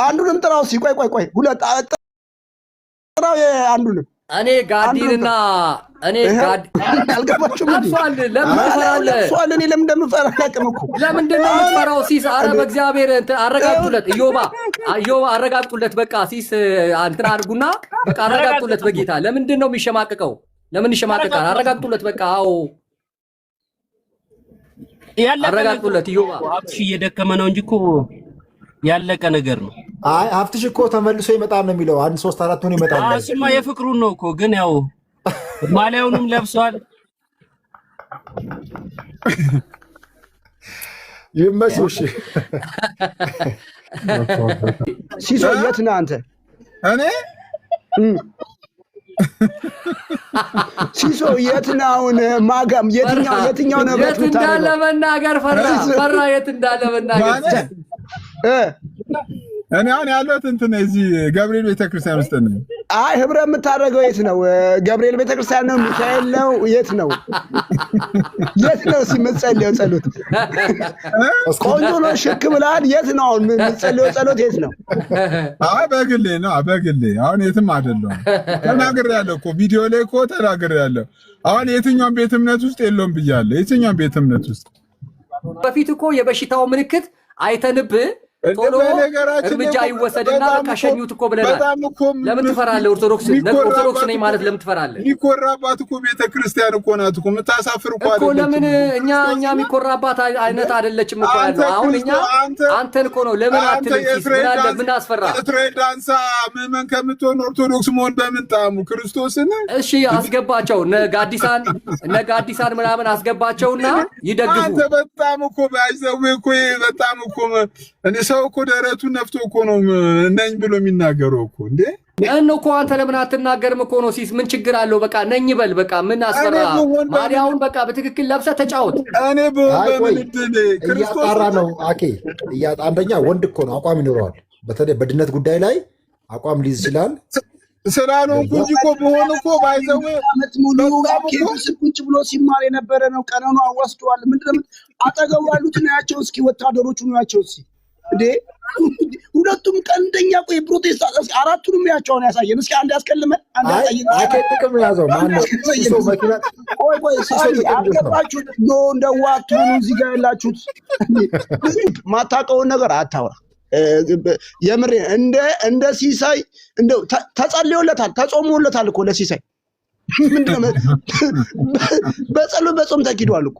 አንዱንም ጥራው። ቆይ ሁለት ጥራው አንዱንም እኔ ጋዲንና እኔ ጋዲ አልገባችሁም እንዴ? ለምን ትፈራለህ? እኔ ለምን እንደምፈራ አላውቅም እኮ። ለምንድን ነው የምትፈራው? ሲስ ኧረ በእግዚአብሔር አረጋግጡለት። ኢዮባ አረጋግጡለት። በቃ ሲስ እንትን አድርጉና በቃ አረጋግጡለት በጌታ። ለምንድን ነው የሚሸማቀቀው? ለምን ይሸማቀቃል? አረጋግጡለት በቃ። አዎ አረጋግጡለት። ኢዮባ ሀብትሽ እየደከመ ነው እንጂ እኮ ያለቀ ነገር ነው። አይ ሀብትሽ እኮ ተመልሶ ይመጣል ነው የሚለው። 1 3 4 ሆኖ ይመጣል። እሱማ የፍቅሩን ነው እኮ። ግን ያው ማሊያውንም ለብሷል። ይመችሽ። ሲሶ የት ነህ አንተ? እኔ ሲሶ የት ነህ አሁን? ማጋም የትኛው ነው? የት እንዳለ መናገር ፈራ። የት እንዳለ መናገር እኔ አሁን ያለሁት እንትን እዚህ ገብርኤል ቤተክርስቲያን ውስጥ ነኝ። አይ ህብረ የምታደርገው የት ነው? ገብርኤል ቤተክርስቲያን ነው? ሚካኤል ነው? የት ነው? የት ነው ሲመጸልየው ጸሎት? ቆንጆ ነው፣ ሽክ ብለሃል። የት ነው አሁን የምትጸልየው ጸሎት? የት ነው? አይ በግሌ ነው፣ በግሌ አሁን የትም አይደለሁም። ተናግሬያለሁ እኮ ቪዲዮ ላይ እኮ ተናግሬያለሁ። አሁን የትኛውም ቤት እምነት ውስጥ የለውም ብያለሁ። የትኛውም ቤት እምነት ውስጥ በፊት እኮ የበሽታው ምልክት አይተንብህ ቶሎ እርምጃ ይወሰድና በቃ ሸኙት እኮ ብለናል። ለምን ትፈራለህ? ኦርቶዶክስ ነኝ ማለት ለምን ትፈራለህ? የሚኮራባት እኮ ቤተክርስቲያን እኮ ናት እኮ። የምታሳፍር እኮ አይደለም ለምን እኛ የሚኮራባት አይነት አይደለችም እኮ ያለው። አሁን እኛ አንተን እኮ ነው ለምን አትልም? ምን አስፈራ? እስራኤል ዳንሳ ምዕመን ከምትሆን ኦርቶዶክስ መሆን በምን ጣሙ? ክርስቶስን እሺ አስገባቸው። ነጋዲሳን ምናምን አስገባቸውና ይደግፉ። አንተ በጣም እኮ ባይዘው እኮ በጣም እኮ እኔ ሰው እኮ ደረቱን ነፍቶ እኮ ነው ነኝ ብሎ የሚናገረው እኮ እንዴ። እኮ አንተ ለምን አትናገርም እኮ ነው? ሲስ ምን ችግር አለው? በቃ ነኝ በል በቃ። ምን አስፈራ? ማሊያውን በቃ በትክክል ለብሰህ ተጫወት። እኔ በምን እድል ክርስቶስ እያጣራ ነው። አኬ አንደኛ ወንድ እኮ ነው፣ አቋም ይኖረዋል። በተለይ በድነት ጉዳይ ላይ አቋም ሊይዝ ይችላል። ስላልሆንኩ እንጂ እኮ በሆነ እኮ ባይዘው ቁጭ ብሎ ሲማር የነበረ ነው። ቀነኑ አወስደዋል። ምንድነው አጠገቡ ያሉትን ያቸው እስኪ ወታደሮቹን ያቸው እስኪ እንዴ ሁለቱም ቀንደኛ ቆይ ፕሮቴስታንት አራቱንም ያቸውን ያሳየን እስኪ። አንድ ያስከልመን አንድ ያሳየን። ጥቅም ያዘው ማነው? ሲሶ መኪና ቆይ አልገባችሁ ነው? እንደዋቱን እዚህ ጋር ያላችሁት ማታውቀውን ነገር አታውራ። የምሬ እንደ ሲሳይ እንደው ተጸልዮለታል፣ ተጾሞለታል እኮ ለሲሳይ። ምንድነው በጾም ተኪዷል እኮ።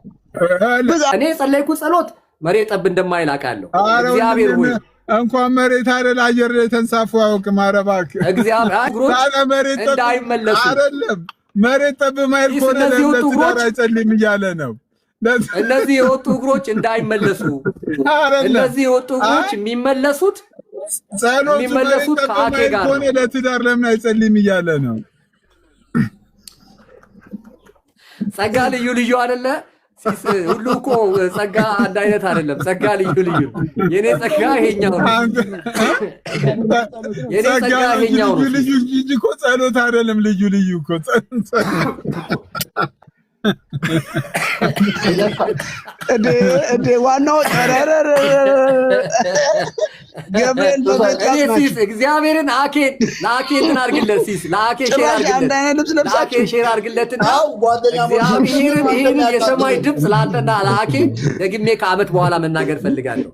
እኔ ጸለይኩ ጸሎት መሬት ጠብ እንደማይል አውቃለሁ። እግዚአብሔር ሆይ እንኳን መሬት አይደል አየር ላይ ተንሳፎ አያውቅም። ኧረ እባክህ እግዚአብሔር እግሮች እንዳይመለሱ አይደለም መሬት ጠብ ማይል ከሆነ ለትዳር አይጸልይም እያለ ነው። እነዚህ የወጡ እግሮች እንዳይመለሱ፣ እነዚህ የወጡ እግሮች የሚመለሱት ከአኬ ጋር ነው። ለትዳር ለምን አይጸልይም እያለ ነው። ጸጋ ልዩ ልዩ አይደለ? ሁሉ እኮ ጸጋ አንድ አይነት አይደለም። ጸጋ ልዩ ልዩ። የኔ ጸጋ ይሄኛው ነው። የኔ ጸጋ ይሄኛው ነው። ልዩ ልዩ እኮ ጸሎት አይደለም። ልዩ ልዩ እኮ እንዴ ዋናው ገብርኤል ሲስ እግዚአብሔርን ለአኬ እንትን አድርግለት። ሲስ ለአኬ ሼር አድርግለትና እግዚአብሔርን ይህን የሰማይ ድምፅ ለአንተና ለአኬ ደግሜ ከዓመት በኋላ መናገር ፈልጋለሁ።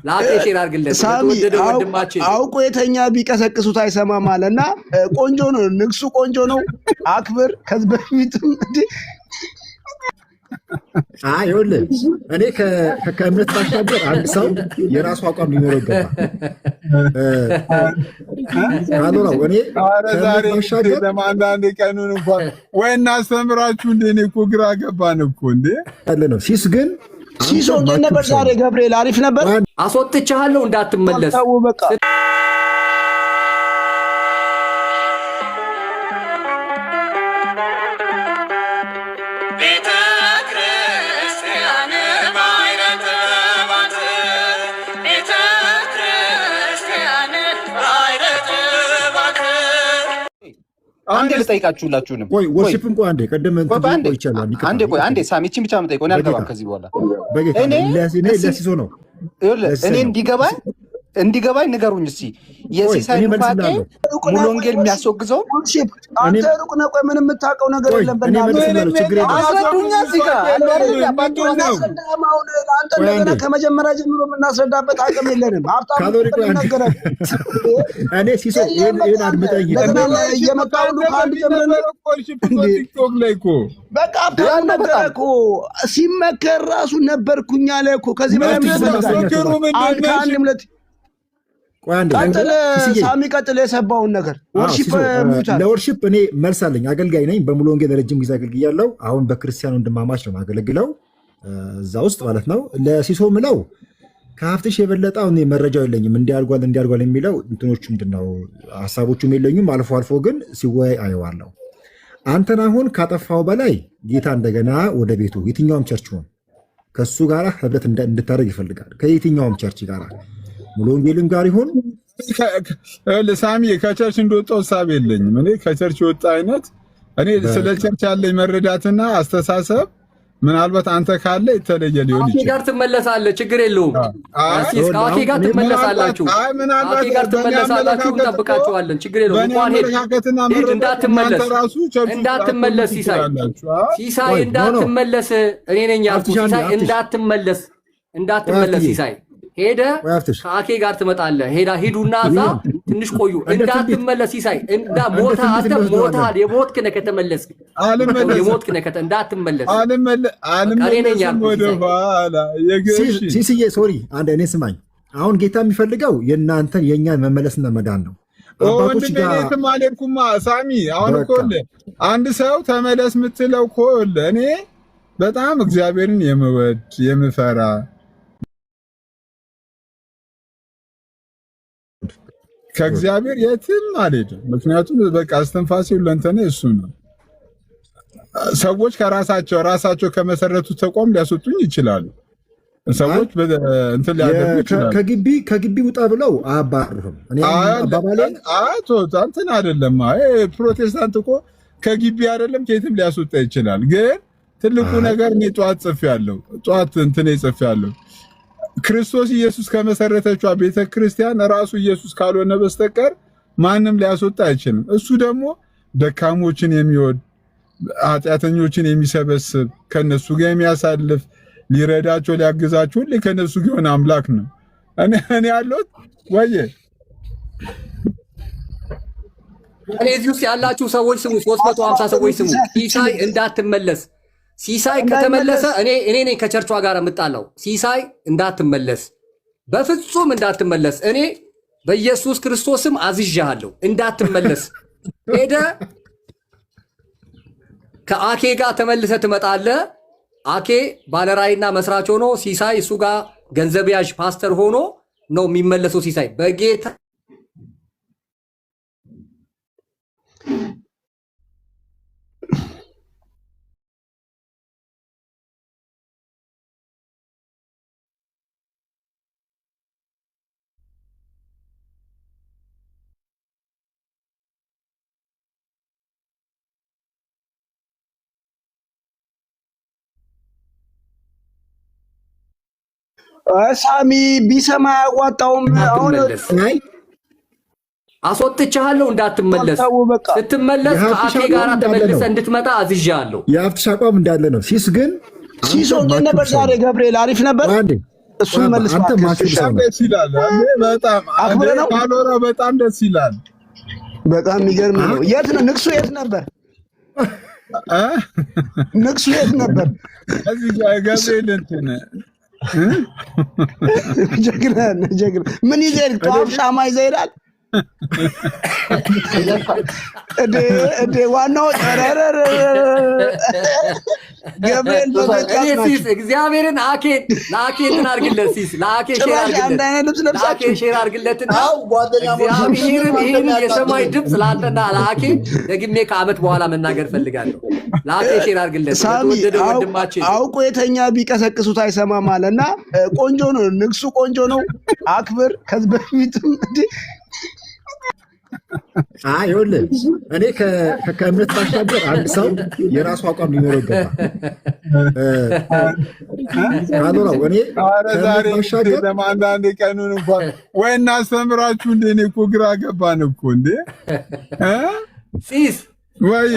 ለአኬ ሼር አድርግለት። ተወደደ ወንድማችን አውቆ የተኛ ቢቀሰቅሱት አይሰማም አለና ቆንጆ ነው፣ ንግሱ ቆንጆ ነው። አክብር። ከዚህ በፊትም ይኸውልህ እኔ ከእምነት ባሻገር አንድ ሰው የራሱ አቋም ሊኖረው ይገባል። ካልሆነው እኔ ዛሬ ለማንዳንድ ቀኑን እንኳን ወይ እናስተምራችሁ እንደ እኔ እኮ ግራ ገባን እኮ እንዴ ያለ ነው። ሲስ ግን ሲሶ እንዴት ነበር ዛሬ? ገብርኤል አሪፍ ነበር። አስወጥቻለሁ እንዳትመለስ። በቃ አንዴ ልጠይቃችሁላችሁንም ቆይ ወርሺፕን ቆይ አንዴ ቀደም እንትን ይቻላል። አንዴ ሳሚችን ብቻ መጠይቀው እኔ አልገባም ከዚህ በኋላ እኔ ለሲሶ ነው እኔ እንዲገባኝ እንዲገባኝ ንገሩኝ እስኪ። የሲሳይ ኑፋቄ ሙሉ ወንጌል የሚያስወግዘው አንተ ሩቅ ነህ። ቆይ ምንም የምታውቀው ነገር የለም። አስረዱኛ። እዚህ ጋር አንተ እንደገና ከመጀመሪያ ጀምሮ የምናስረዳበት አቅም የለንም። ሀብታሙ ነገረን። እኔ ሲሶ ይሄን አድምጠኝ እየመጣሁ ከአንድ ጀምረን ቲክቶክ ላይ እኮ በቃ ሀብታሙ ነገረ እኮ ሲመከር ራሱ ነበርኩኝ አለ እኮ። ከዚህ በላይ ከአንድ ምለት ቀጥል ሳሚ ቀጥል። የሰባውን ነገር ለወርሺፕ እኔ መልስ አለኝ። አገልጋይ ነኝ። በሙሉ ወንጌል ረጅም ጊዜ አገልግያለሁ። አሁን በክርስቲያን ወንድማማች ነው የማገለግለው እዛ ውስጥ ማለት ነው። ለሲሶ ምለው ከሀብትሽ የበለጠ አሁን መረጃው የለኝም። እንዲያርጓል የሚለው እንትኖቹ ምንድነው ሀሳቦቹም የለኝም። አልፎ አልፎ ግን ሲወያይ አየዋለሁ። አንተን አሁን ካጠፋው በላይ ጌታ እንደገና ወደ ቤቱ የትኛውም ቸርች ሆን ከእሱ ጋር ህብረት እንድታደርግ ይፈልጋል። ከየትኛውም ቸርች ጋር ሙሉ ወንጌልም ጋር ይሁን ሳሚ ከቸርች እንደወጣው ሀሳብ የለኝም። እኔ ከቸርች የወጣ አይነት እኔ ስለ ቸርች ያለኝ መረዳትና አስተሳሰብ ምናልባት አንተ ካለ የተለየ ሊሆን ይችላል። ጋር ትመለሳለህ፣ ችግር የለውም። ከአኬ ጋር ትመለሳላችሁ፣ አኬ ጋር ትመለሳላችሁ፣ እንጠብቃችኋለን፣ ችግር የለውም። እንኳን ሄድ እንዳትመለስ፣ ሲሳይ እንዳትመለስ፣ እኔ ነኝ ያልኩህ። ሲሳይ እንዳትመለስ፣ ሲሳይ ሄደ ከአኬ ጋር ትመጣለህ። ሂዱና እዛ ትንሽ ቆዩ። እንዳትመለስ ሲሳይ ሞታል። የሞትክ ነህ ከተመለስክ፣ የሞትክ ነህ እንዳትመለስ። ሲስዬ ሶሪ አንድ እኔ ስማኝ። አሁን ጌታ የሚፈልገው የእናንተን የእኛን መመለስና መዳን ነው። አባቶች ጋር ማለትኩማ ሳሚ አሁን እኮ አንድ ሰው ተመለስ የምትለው እኮ እኔ በጣም እግዚአብሔርን የምወድ የምፈራ ከእግዚአብሔር የትም አልሄድም። ምክንያቱም በቃ አስተንፋሴ ለእንተኔ እሱ ነው። ሰዎች ራሳቸው ከመሰረቱት ተቋም ሊያስወጡኝ ይችላሉ። ሰዎች እንትን ሊያደርጉ ይችላሉ። ከግቢ ውጣ ብለው አያባርሩም። እንትን አይደለም። ፕሮቴስታንት እኮ ከግቢ አይደለም ከየትም ሊያስወጣ ይችላል። ግን ትልቁ ነገር እኔ ጠዋት እንትን ጽፌያለሁ። ክርስቶስ ኢየሱስ ከመሰረተችው ቤተክርስቲያን ራሱ ኢየሱስ ካልሆነ በስተቀር ማንም ሊያስወጣ አይችልም። እሱ ደግሞ ደካሞችን የሚወድ ኃጢአተኞችን የሚሰበስብ ከነሱ ጋር የሚያሳልፍ ሊረዳቸው ሊያግዛቸው ሁሌ ከነሱ ጋር የሆነ አምላክ ነው። እኔ ያለሁት ወየ እኔ እዚህ ውስጥ ያላችሁ ሰዎች ስሙ፣ 350 ሰዎች ስሙ። ሲሳይ እንዳትመለስ። ሲሳይ ከተመለሰ እኔ ነኝ ከቸርቿ ጋር የምጣለው። ሲሳይ እንዳትመለስ፣ በፍጹም እንዳትመለስ። እኔ በኢየሱስ ክርስቶስም አዝዣለሁ እንዳትመለስ። ሄደ ከአኬ ጋር ተመልሰ ትመጣለህ። አኬ ባለራይና መስራች ሆኖ ሲሳይ እሱ ጋር ገንዘብ ያዥ ፓስተር ሆኖ ነው የሚመለሰው። ሲሳይ በጌታ ሳሚ ቢሰማ ያዋጣውም። አሁን አስወጥቻለሁ እንዳትመለስ። ስትመለስ ከአኬ ጋር ተመልሰ እንድትመጣ አዝዣለሁ። የሀብትሽ አቋም እንዳለ ነው። ሲስ ግን ሲሶ ነበር ዛሬ ገብርኤል አሪፍ ነበር። እሱን መልስ ደስ ይላል። በጣም ደስ ይላል። በጣም የሚገርም ነው። የት ነው ንግሱ? የት ነበር ንግሱ? የት ነበር? እዚህ ጋር ገብርኤል እንትን ጀግና ምን ይዘህ ጧፍ ሻማ ይዘህ ሄዳል እንዴ? ዋናው ገብርኤል እግዚአብሔርን ለአኬ እንትን አድርግለት። ሲስ ለአኬ ሼር አድርግለትና እግዚአብሔርን ይህን የሰማይ ድምፅ ለአንተና ለአኬ ደግሜ ከዓመት በኋላ መናገር ፈልጋለሁ። ለአኬ ሼር አድርግለት። ወንድማችን አውቆ የተኛ ቢቀሰቅሱት አይሰማም አለና ቆንጆ ነው ንግሱ፣ ቆንጆ ነው። አክብር። ከዚህ በፊትም ይኸውልህ እኔ ከእምነት ባሻገር አንድ ሰው የራሱ አቋም ሊኖረው ይገባል። ካሎራው እኔ ዛሬ ለማንዳንድ ቀኑን እንኳን ወይ እናስተምራችሁ እንደ እኔ እኮ ግራ ገባን እኮ እንዴ ሲስ ወይ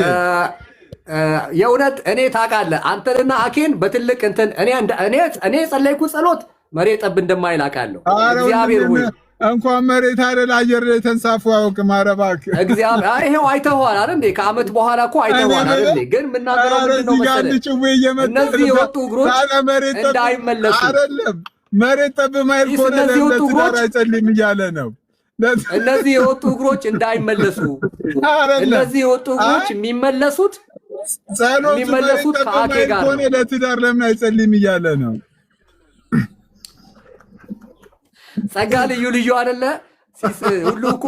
የእውነት እኔ ታውቃለህ አንተንና አኬን በትልቅ እንትን እኔ ጸለይኩ ጸሎት መሬት ጠብ እንደማይል አውቃለሁ። እግዚአብሔር ሆይ እንኳን መሬት አይደል አየር ላይ ተንሳፎ አያውቅም። ኧረ እባክህ እግዚአብሔር ይሄው አይተኸዋል አይደል እንዴ? ከዓመት በኋላ እኮ አይተኸዋል አይደል እንዴ? ግን የምናገረው ምንድን ነው መሰለህ እነዚህ የወጡ እግሮች እንዳይመለሱ አይደለም። መሬት ጠብ ማይል ከሆነ ለትዳር አይጸልይም እያለ ነው። እነዚህ የወጡ እግሮች እንዳይመለሱ እነዚህ የወጡ እግሮች የሚመለሱት ከአኬ ጋር ነው። ለትዳር ለምን አይጸልይም እያለ ነው። ጸጋ ልዩ ልዩ አይደለ? ሁሉ እኮ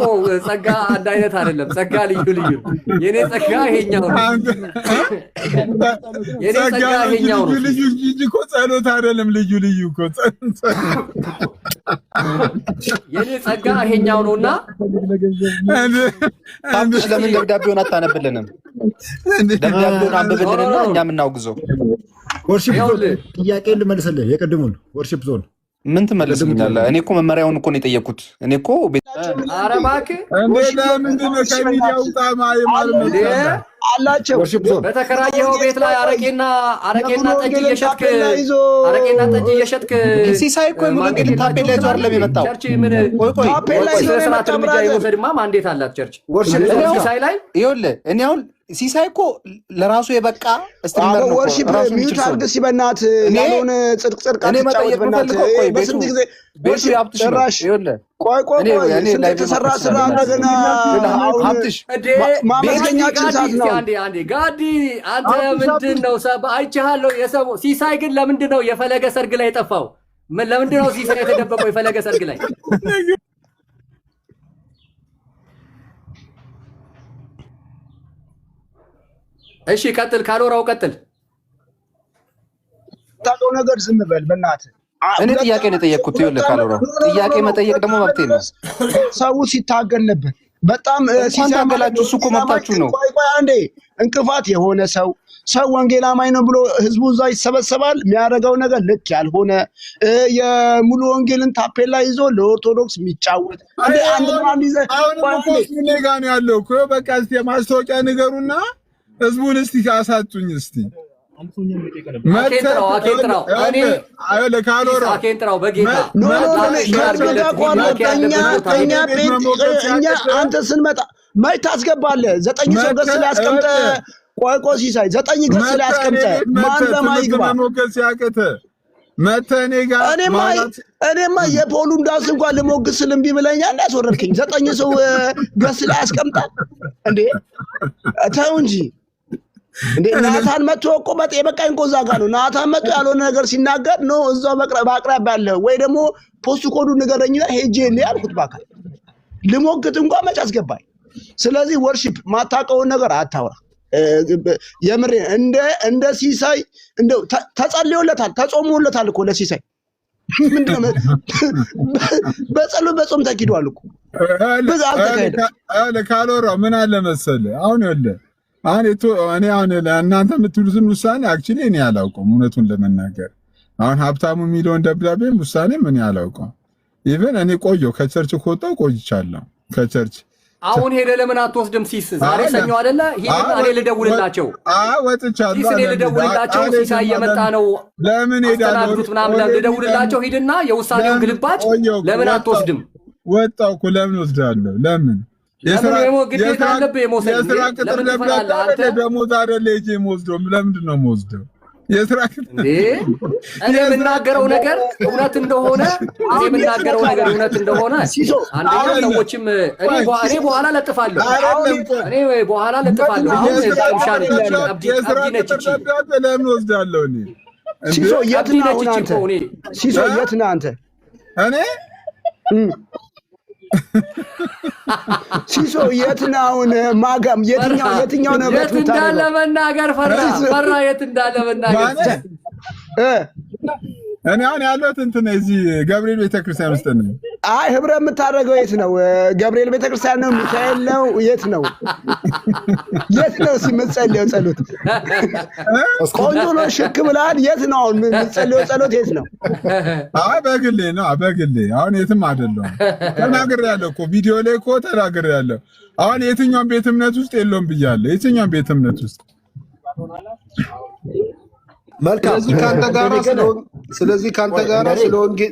ጸጋ አንድ አይነት አይደለም። ጸጋ ልዩ ልዩ። የኔ ጸጋ ይሄኛው ነው። የኔ ጸጋ ይሄኛው ነው። ልዩ ልዩ እኮ ጸሎት አይደለም። ልዩ ልዩ እኮ የኔ ጸጋ ይሄኛው ነውና ታምሽ ለምን ደብዳቤውን አታነብልንም? ደብዳቤውን አንብብልንና እኛ የምናውግዘው ወርሺፕ ዞን ጥያቄ ልመልስልህ። የቀድሙን ወርሺፕ ዞን ምን ትመልስልኛለህ? እኔ እኮ መመሪያውን እኮ ነው የጠየኩት። እኔ እኮ ኧረ እባክህ ለምንድን ነው ከሚዲያው ጣማ ማለት አላቸው በተከራየኸው ቤት ላይ አረቄና ጠጅ እየሸጥክ ሲሳይ እኮ ሙሉ እንግዲህ ታፔላ ይዞ አይደለም የመጣው። ቸርች ምን ታፔላ ይዞ ስርዓት እርምጃ የወሰድማ ማንዴት አላት ቸርች ሲሳይ ላይ ይኸውልህ እኔ አሁን ሲሳይ እኮ ለራሱ የበቃ ስትሪመር ነው። ወርሺፕ ሚዩት አድርግ ሲበናት ያልሆነ ጽድቅ እኔ መጠየቅ የምፈልገው ቆይ በስንት ጊዜ ቤቱ ያብትሽ ነው። ይኸውልህ ቆይ የተሰራ ስራ እንደገና ሀብትሽ ማመስገኛ ጭንሳት ነው። አንዴ ጋዲ አንተ ምንድን ነው አይቼሃለሁ። ሲሳይ ግን ለምንድን ነው የፈለገ ሰርግ ላይ የጠፋው? ለምንድን ነው ሲሳይ የተደበቀው የፈለገ ሰርግ ላይ? እሺ ቀጥል፣ ካሎራው ቀጥል። ታውቀው ነገር ዝም በል በእናትህ። እኔ ጥያቄ ነው የጠየቅኩት። ይኸውልህ ካሎራው ጥያቄ መጠየቅ ደግሞ መብቴ ነው። ሰው ሲታገል ነበር በጣም ሲታገላችሁ፣ እሱ እኮ መብታችሁ ነው። ቆይ አንዴ እንቅፋት የሆነ ሰው ወንጌል አማኝ ነው ብሎ ህዝቡ እዛ ይሰበሰባል። የሚያደርገው ነገር ልክ ያልሆነ የሙሉ ወንጌልን ታፔላ ይዞ ለኦርቶዶክስ የሚጫወት አንድ ብራንድ ይዘህ ምን ጋር ነው ያለው እኮ በቃ እስቲ ማስታወቂያ ንገሩና ህዝቡን እስቲ አሳጡኝ እስቲ አንተ ስንመጣ መች ታስገባለህ? 9 ሰው ገስ ላይ አስቀምጠህ ቆይ ሲሳይ 9 ገስ ላይ አስቀምጠህ ማን ለማይግባ እኔማ የፖሉን ዳንስ እንኳን ልሞግስ እምቢ ብለኛል። እንዳስወረድከኝ 9 ሰው ገስ ላይ አስቀምጣል እንዴ? ተው እንጂ እንዴ! ናታን መጥቶ እኮ የበቃኝ እኮ እዛ ጋር ነው። ናታን መጥቶ ያልሆነ ነገር ሲናገር ነው እዛው በአቅራቢያ ያለ ወይ ደግሞ ፖስት ኮዱ ንገረኝና ሄጄ ያልኩት ባካል ልሞግት እንኳን መች አስገባኝ። ስለዚህ ወርሺፕ ማታውቀውን ነገር አታውራ። የምሬ እንደ ሲሳይ እንደው ተጸልዮለታል ተጾሞለታል እኮ ለሲሳይ ምንድነው በጾም ተኪዷል እኮ ብዙ አልተካሄደ። ካሎራ ምን አለ መሰለህ አሁን ይኸውልህ እኔ እናንተ የምትሉትን ውሳኔ አክቹሊ እኔ አላውቀውም። እውነቱን ለመናገር አሁን ሀብታሙ የሚለውን ደብዳቤ ውሳኔ ምን ያላውቀው። ኢቨን እኔ ቆየሁ ከቸርች ከወጣሁ ቆይቻለሁ ከቸርች። አሁን ሄደህ ለምን አትወስድም? ሲስ ዛሬ ሰኞ አይደለ? ሂድና እኔ ልደውልላቸው። ወጥቻለሁ። ሲስ እኔ ልደውልላቸው። ሲሳይ እየመጣ ነው ለምን ሄዳለሁ ምናምን ልደውልላቸው። ሂድና የውሳኔውን ግልባጭ ለምን አትወስድም? ወጣሁ እኮ ለምን ወስዳለሁ? ለምን የስራ ቅጥር ደብዳቤ ደሞዝ አይደለ ሄጄ የምወስደው? ለምንድን ነው የምወስደው? የስራ ቅጥር እኔ የምናገረው ነገር እውነት እንደሆነ አንደኛ ሰዎችም እኔ በኋላ ለጥፋለሁ። አሁን ቅምሻ ነች የስራ ቅጥር ደብዳቤ ለምን ወስዳለሁ? እኔ ሲሶ የት ነህ አንተ? ሲሶ የት ነህ አንተ? እኔ ሲሶ የት ነው አሁን? ማጋም የትኛው ነው? የት እንዳለ መናገር ፈራ። የት እንዳለ መናገር እኔ አሁን ያለሁት እንትን እዚህ ገብርኤል ቤተክርስቲያን ውስጥ ነኝ። አይ ህብረ የምታደርገው የት ነው? ገብርኤል ቤተክርስቲያን ነው? ሚካኤል ነው? የት ነው? የት ነው የምትጸልየው ጸሎት? ቆንጆ ነው፣ ሽክ ብለሃል። የት ነው አሁን የምትጸልየው ጸሎት? የት ነው? አይ በግሌ ነው፣ በግሌ አሁን የትም አይደለሁም። ተናግሬያለሁ እኮ ቪዲዮ ላይ እኮ ተናግሬያለሁ። አሁን የትኛውም ቤት እምነት ውስጥ የለውም ብያለሁ። የትኛውም ቤት እምነት ውስጥ መልካም። ስለዚህ ካንተ ጋራ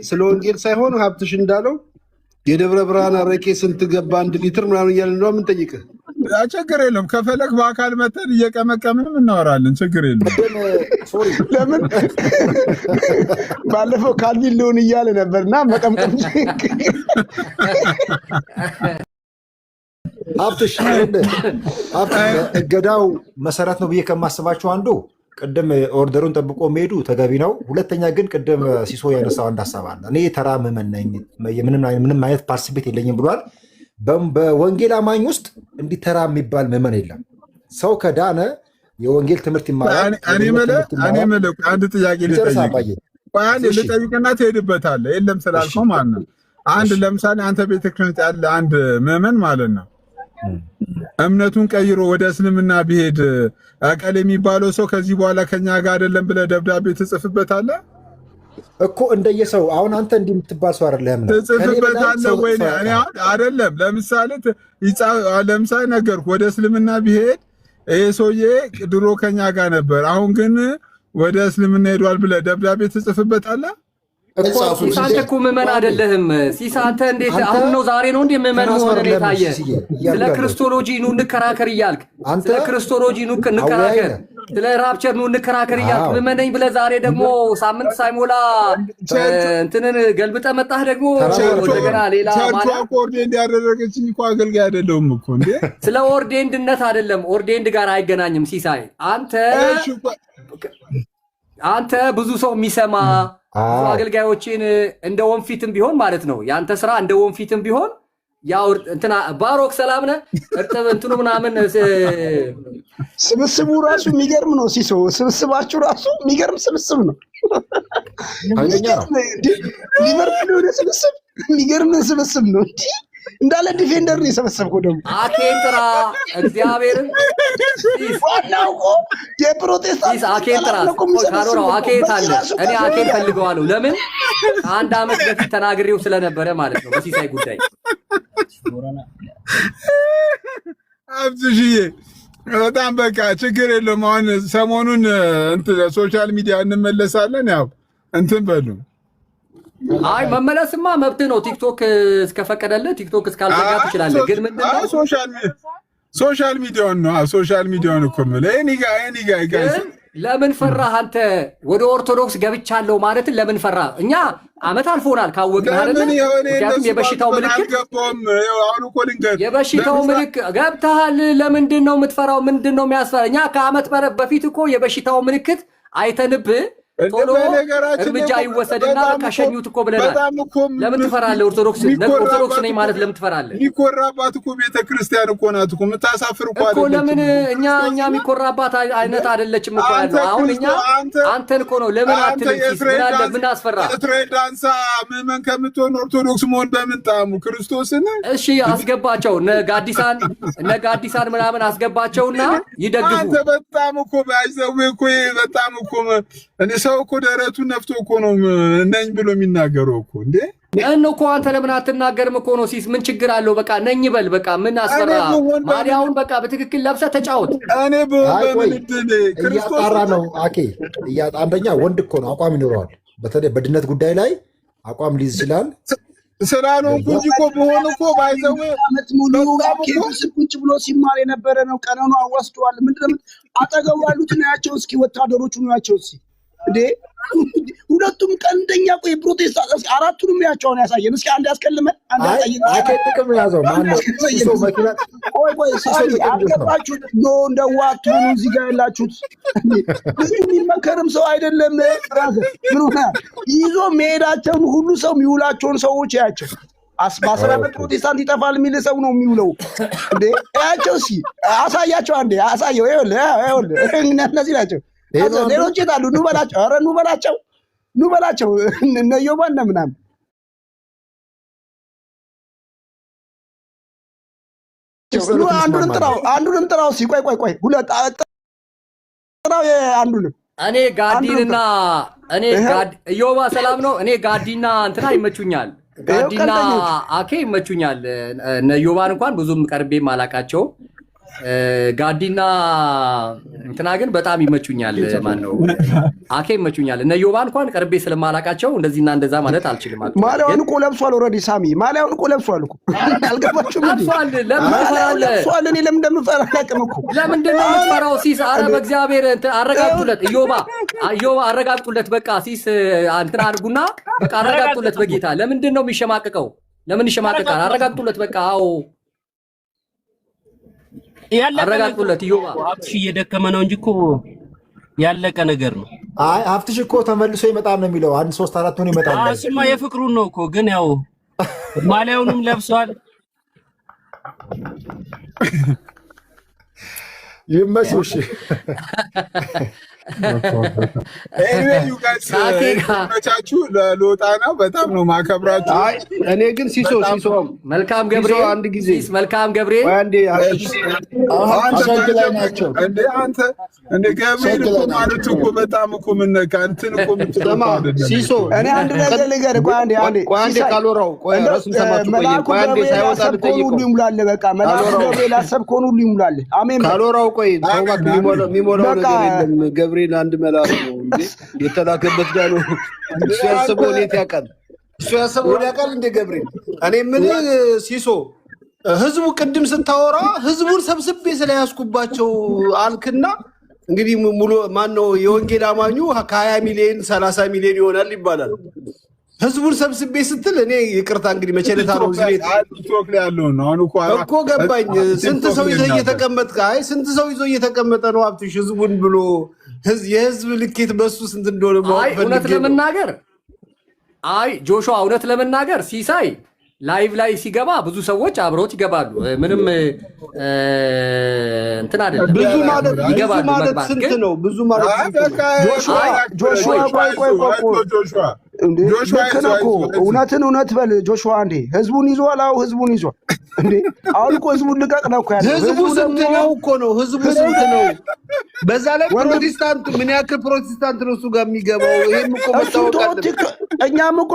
ስለ ወንጌል ሳይሆን ሀብትሽ እንዳለው የደብረ ብርሃን አረቄ ስንት ገባ 1 ሊትር ምናምን እያልን ነው የምንጠይቅህ። ችግር የለም። ከፈለክ በአካል መተን እየቀመቀምንም እናወራለን። ችግር የለም። ለምን ባለፈው ካልቪን ሊሆን እያለ ነበርና መቀምቀም ሀብትሽ እገዳው መሰረት ነው ብዬ ከማስባቸው አንዱ ቅድም ኦርደሩን ጠብቆ መሄዱ ተገቢ ነው። ሁለተኛ ግን ቅድም ሲሶ ያነሳው አንድ ሀሳብ አለ። እኔ ተራ ምዕመን ነኝ፣ ምንም አይነት ፓርቲሲፔት የለኝም ብሏል። በወንጌል አማኝ ውስጥ እንዲህ ተራ የሚባል ምዕመን የለም። ሰው ከዳነ የወንጌል ትምህርት ይማራል። እኔ መለኩ አንድ ጥያቄ ልጠይቅና ትሄድበታለህ። የለም ስላልከው ማለት ነው። አንድ ለምሳሌ አንተ ቤተክርስቲያን ያለ አንድ ምዕመን ማለት ነው እምነቱን ቀይሮ ወደ እስልምና ቢሄድ አቀል የሚባለው ሰው ከዚህ በኋላ ከኛ ጋር አይደለም ብለህ ደብዳቤ ትጽፍበታለህ እኮ እንደየሰው። አሁን አንተ እንዲህ የምትባል ሰው አይደለም ነው ትጽፍበታለህ ወይ? እኔ አይደለም ለምሳሌ ነገርኩህ፣ ወደ እስልምና ቢሄድ ይሄ ሰውዬ ድሮ ከኛ ጋር ነበር፣ አሁን ግን ወደ እስልምና ሄዷል ብለህ ደብዳቤ ትጽፍበታለህ? ሲስ አንተ እኮ ምዕመን አይደለህም። ሲስ አንተ እንዴት አሁን ነው ዛሬ ነው እንዴ ምዕመን ሆነ የታየ? ስለ ክርስቶሎጂ ኑ እንከራከር እያልክ ስለ ክርስቶሎጂ ኑ እንከራከር፣ ስለ ራፕቸር ኑ እንከራከር እያልክ ምዕመን ነኝ ብለህ ዛሬ ደግሞ ሳምንት ሳይሞላ እንትንን ገልብጠህ መጣህ። ደግሞ እንደገና ሌላ ማለት ኦርዴንድ ያደረገችኝ እኮ አገልጋይ አይደለሁም እኮ እንዴ። ስለ ኦርዴንድነት አይደለም፣ ኦርዴንድ ጋር አይገናኝም። ሲሳይ አንተ ብዙ ሰው የሚሰማ ብዙ አገልጋዮችን እንደ ወንፊትም ቢሆን ማለት ነው። ያንተ ስራ እንደ ወንፊትም ቢሆን ያው እንትና ባሮክ ሰላም ነህ እርጥብ እንትኑ ምናምን ስብስቡ ራሱ የሚገርም ነው። ሲሶ ስብስባችሁ ራሱ የሚገርም ስብስብ ነው። ሊቨርፑል ወደ ስብስብ የሚገርም ስብስብ ነው። እንዳለ ዲፌንደር ነው የሰበሰብከው። ደግሞ አኬንትራ እግዚአብሔርን ዋናው እኮ የፕሮቴስታንት አኬንትራ ካኖራው አኬት አለ። እኔ አኬን ፈልገዋለሁ። ለምን አንድ ዓመት በፊት ተናግሬው ስለነበረ ማለት ነው በሲሳይ ጉዳይ። አብዝሽዬ በጣም በቃ ችግር የለውም። አሁን ሰሞኑን ሶሻል ሚዲያ እንመለሳለን። ያው እንትን በሉ አይ መመለስማ መብት ነው። ቲክቶክ እስከፈቀደልህ ቲክቶክ እስካልዘጋ ትችላለህ። ግን ምንድነው ሶሻል ሚዲያውን እኮ ጋይስ ለምን ፈራህ አንተ? ወደ ኦርቶዶክስ ገብቻለሁ ማለት ለምን ፈራህ? እኛ አመት አልፎናል ካወቅን አይደል? ምክንያቱም የበሽታው ምልክት ገብተሃል። ለምንድን ነው የምትፈራው? ምንድን ነው የሚያስፈራ? እኛ ከአመት በፊት እኮ የበሽታው ምልክት አይተንብህ ቶሎ እርምጃ ይወሰድና ከሸኙት እኮ ብለናል። ለምን ትፈራለህ? ኦርቶዶክስ ነኝ ማለት ለምን ትፈራለህ? የሚኮራባት እኮ ቤተክርስቲያን እኮ ናት እኮ የምታሳፍር እኮ አይደለም። ለምን እኛ የሚኮራባት አይነት አይደለችም እኮ ያለው። አሁን እኛ አንተን እኮ ነው ለምን አትልም? ምን አስፈራ? እስራኤል ዳንሳ ምዕመን ከምትሆን ኦርቶዶክስ መሆን በምን ጣሙ? ክርስቶስን እሺ አስገባቸው፣ እነ ጋዲሳን ምናምን አስገባቸውና ይደግፉ። አንተ በጣም እኮ ባይዘው እኮ በጣም እኮ ሰው እኮ ደረቱን ነፍቶ እኮ ነው ነኝ ብሎ የሚናገረው እኮ እንዴ። እኮ አንተ ለምን አትናገርም እኮ ነው? ሲስ ምን ችግር አለው? በቃ ነኝ በል በቃ ምን አስፈራ? ማዲያውን በቃ በትክክል ለብሰህ ተጫወት። እኔ በምን እድል ክርስቶስ ነው አኬ አንደኛ ወንድ እኮ ነው፣ አቋም ይኖረዋል። በተለይ በድነት ጉዳይ ላይ አቋም ሊይዝ ይችላል። ስላልሆንኩ እንጂ እኮ በሆነ እኮ ባይዘው ዓመት ሙሉ ቁጭ ብሎ ሲማር የነበረ ነው። ቀነኑ አወስደዋል። ምንድነው አጠገቡ ያሉትን ያቸው እስኪ ወታደሮቹ ናቸው እስኪ እንዴ ሁለቱም ቀንደኛ ቆይ ፕሮቴስታንት አራቱንም ያቸውን ያሳየን እስኪ አንድ ያስከልመን አንድ ያሳየን። ጥቅም ያዘው ማነው? ሲሶ መኪና ቆይ አልገባችሁት ነው? እንደዋቱ እዚህ ጋር ያላችሁት የሚመከርም ሰው አይደለም። ምን ሆነ ይዞ መሄዳቸውን ሁሉ ሰው የሚውላቸውን ሰዎች ያቸው በአስራ ዓመት ፕሮቴስታንት ይጠፋል የሚል ሰው ነው የሚውለው እንዴ። ያቸው እስኪ አሳያቸው፣ አንዴ አሳየው። ይኸውልህ እነዚህ ናቸው። ሌሎች የት አሉ? ኑ በላቸው። ኧረ ኑ በላቸው እነ ዮባን ምናምን ናቸው። አንዱንም ጥራው እስኪ። ቆይ ሁለት ጥራው አንዱንም። እኔ ጋዲንና ኢዮባ ሰላም ነው። እኔ ጋዲና እንትና ይመቹኛል። ጋዲና አኬ ይመቹኛል። እነ ኢዮባን እንኳን ብዙም ቀርቤም አላቃቸውም። ጋዲና እንትና ግን በጣም ይመቹኛል። ማን ነው አኬ ይመቹኛል። እነ ኢዮባ እንኳን ቀርቤ ስለማላቃቸው እንደዚህና እንደዛ ማለት አልችልም። ማሊያውን እኮ ለብሷል። ኦልሬዲ ሳሚ ማሊያውን እኮ ለብሷል እኮ አልገባችሁም? ለብሷል። ለምን ለብሷል? እኔ ለምን እንደምፈራ አላውቅም እኮ። ለምንድን ነው የምትፈራው? ሲስ ኧረ በእግዚአብሔር አረጋግጡለት። ኢዮባ አረጋግጡለት። በቃ ሲስ እንትን አድርጉና በቃ አረጋግጡለት በጌታ። ለምንድን ነው የሚሸማቀቀው? ለምን ይሸማቀቃል? አረጋግጡለት በቃ። አዎ አረጋግጡለት። ኢዮባ ሀብትሽ እየደከመ ነው እንጂ እኮ ያለቀ ነገር ነው። አይ ሀብትሽ እኮ ተመልሶ ይመጣል ነው የሚለው። 1 3 4 ሆኖ ይመጣል። እሱማ የፍቅሩን ነው እኮ። ግን ያው ማሊያውንም ለብሷል። ይመችሽ። መቻችሁ ለሎጣ ነው። በጣም ነው ማከብራችሁ። እኔ ግን ሲሶ መልካም ገብርኤል አንድ ጊዜ መልካም ገብርኤል እንደ ገብርኤል እኮ ማለት እኮ በጣም እኮ ምነካ እንትን እኮ ሲሶ እኔ አንድ ነገር ልንገርህ። ቆይ አንዴ ካልወራው ቆይ ራሱን ሰማችሁ። ቆይ አንዴ ሳይወጣ ልጠይቀው ሁሉ ይሙላል። በቃ መልአኩ ገብርኤል ያሰብከውን ሁሉ ይሙላል። አሜን። ካልወራው ቆይ ተውባት የሚሞላው ነገር የለም። ገብርኤል አንድ መልአክ ነው እንዴ የተላከበት ጋር ነው። እሱ ያሰበውን ያውቃል እንደ ገብርኤል። እኔ ምን ሲሶ ህዝቡ ቅድም ስታወራ ህዝቡን ሰብስቤ ስለያዝኩባቸው አልክና እንግዲህ ሙሉ ማነው የወንጌል አማኙ ከ20 ሚሊዮን 30 ሚሊዮን ይሆናል ይባላል። ህዝቡን ሰብስቤ ስትል እኔ ይቅርታ እንግዲህ መቼለታ ነው እዚህ ቤት ቶክ ላይ ያለው ነው። አሁን እኮ ገባኝ። ስንት ሰው ይዞ እየተቀመጠ ስንት ሰው ይዞ እየተቀመጠ ነው ሀብትሽ ህዝቡን ብሎ የህዝብ ልኬት በሱ ስንት እንደሆነ ማወቅ ፈልጌ። እውነት ለመናገር ጆሹዋ እውነት ለመናገር ሲሳይ ላይቭ ላይ ሲገባ ብዙ ሰዎች አብረውት ይገባሉ። ምንም እንትን አይደለም። ብዙ ማለት ስንት ነው? ብዙ ማለት ጆሹዋ እውነትን እውነት በል ጆሹዋ። እንዴ ህዝቡን ይዟል። አዎ ህዝቡን ይዟል። እንዴ አሁን እኮ ህዝቡን ልቀቅ ነው እኮ ያለው። ህዝቡ ስንት ነው እኮ ነው? ህዝቡ ስንት ነው? በዛ ላይ ፕሮቴስታንት ምን ያክል ፕሮቴስታንት ነው እሱ ጋር የሚገባው? ይሄም እኮ መታወቅ እኛም እኮ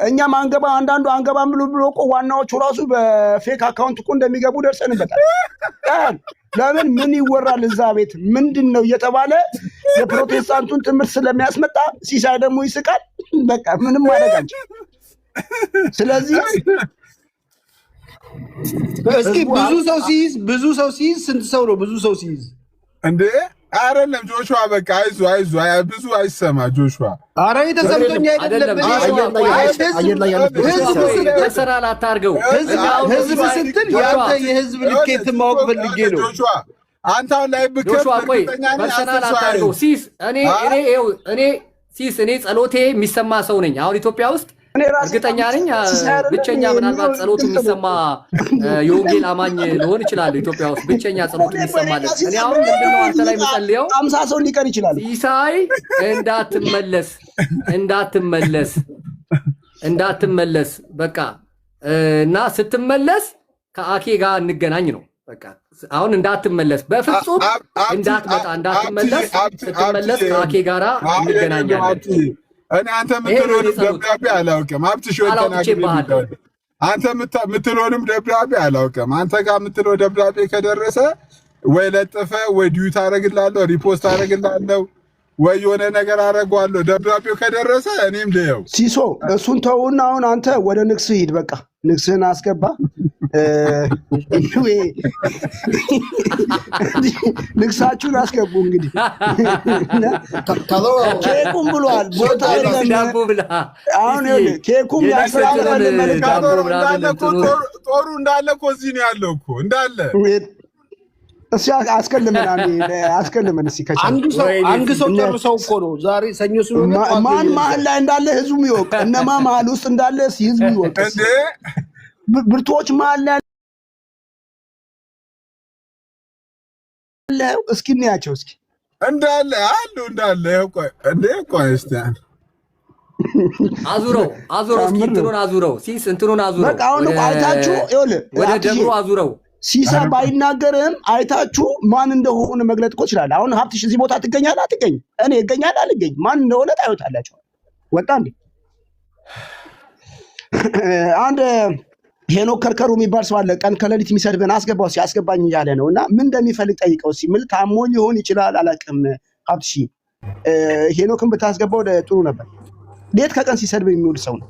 እኛም አንገባ አንዳንዱ አንገባም ብሎ እኮ ዋናዎቹ ራሱ በፌክ አካውንት እኮ እንደሚገቡ ደርሰንበታል። ለምን ምን ይወራል እዛ ቤት ምንድን ነው እየተባለ የፕሮቴስታንቱን ትምህርት ስለሚያስመጣ ሲሳይ ደግሞ ይስቃል። በቃ ምንም ማድረግ አንችልም። ስለዚህ እስኪ ብዙ ሰው ሲይዝ ስንት ሰው ነው? ብዙ ሰው ሲይዝ እንዴ አይደለም ጆሹዋ። በቃ አይዞ ብዙ አይሰማ ጆሹዋ። አረ የተሰምቶኝ አይደለም። ተሰራል አታርገው። ህዝብ ስትል ያንተ የህዝብ ልኬት ማወቅ ፈልጌ ነው ጆሹዋ። አንተ አሁን ላይ ጆሹዋ ቆይ ተሰራል አታርገው። እኔ ጸሎቴ የሚሰማ ሰው ነኝ። አሁን ኢትዮጵያ ውስጥ እርግጠኛ ነኝ ብቸኛ ምናልባት ጸሎቱ የሚሰማ የወንጌል አማኝ ልሆን ይችላል። ኢትዮጵያ ውስጥ ብቸኛ ጸሎቱ የሚሰማለት እኔ አሁን ምንድነው አንተ ላይ መጸልየው 50 ሰው ሊቀር ይችላል። ሲሳይ እንዳትመለስ በቃ እና ስትመለስ ከአኬ ጋር እንገናኝ ነው በቃ። አሁን እንዳትመለስ በፍጹም እንዳትመለስ። ስትመለስ ከአኬ ጋራ እንገናኛለን። እኔ አንተ የምትለውንም ደብዳቤ አላውቅም። ሀብትሽ አንተ የምትለውንም ደብዳቤ አላውቅም። አንተ ጋር የምትለው ደብዳቤ ከደረሰ ወይ ለጥፈ ወይ ዲዩት አደርግልሃለሁ፣ ሪፖስት አደርግልሃለሁ፣ ወይ የሆነ ነገር አደርገዋለሁ። ደብዳቤው ከደረሰ እኔም ልየው። ሲሶ እሱን ተውና አሁን አንተ ወደ ንግስ ሂድ። በቃ ንግስህን አስገባ። ንግሳችሁን አስገቡ። እንግዲህ ኬኩም ብሏል ቦታ አሁን ኬኩም ጦሩ እንዳለ እኮ እዚህ ነው ያለው እኮ እንዳለ እሺ አስከልመን እስኪ አንድ ሰው ጨርሰው እኮ ነው ዛሬ ሰኞ ስለሆነ ማን መሀል ላይ እንዳለ ህዝቡ ይወቅ። እነማ መሀል ውስጥ እንዳለ ህዝቡ ይወቅ። ብርቶች መሀል ላይ ያለው እስኪ እንያቸው እስኪ እንዳለ አሉ እንዳለ ቆይ እስቲ አዙረው እስኪ እንትኑን አዙረው ሲስ እንትኑን አዙረው በቃ አሁን አይታችሁ ይኸውልህ ወደ ደብሩ አዙረው ሲሳ ባይናገርም አይታችሁ ማን እንደሆነ መግለጥ እኮ ይችላል። አሁን ሀብትሽ እዚህ ቦታ ትገኛለህ አትገኝ? እኔ እገኛለሁ አልገኝ? ማን እንደሆነ ታዩታላችሁ። ወጣ እንዴ አንድ ሄኖክ ከርከሩ የሚባል ሰው አለ። ቀን ከሌሊት የሚሰድበን አስገባው ሲያስገባኝ እያለ ነው። እና ምን እንደሚፈልግ ጠይቀው ሲምል ታሞ ሊሆን ይችላል አላውቅም። ሀብትሽ ሄኖክን ብታስገባው ጥሩ ነበር። ሌት ከቀን ሲሰድብ የሚውል ሰው ነው።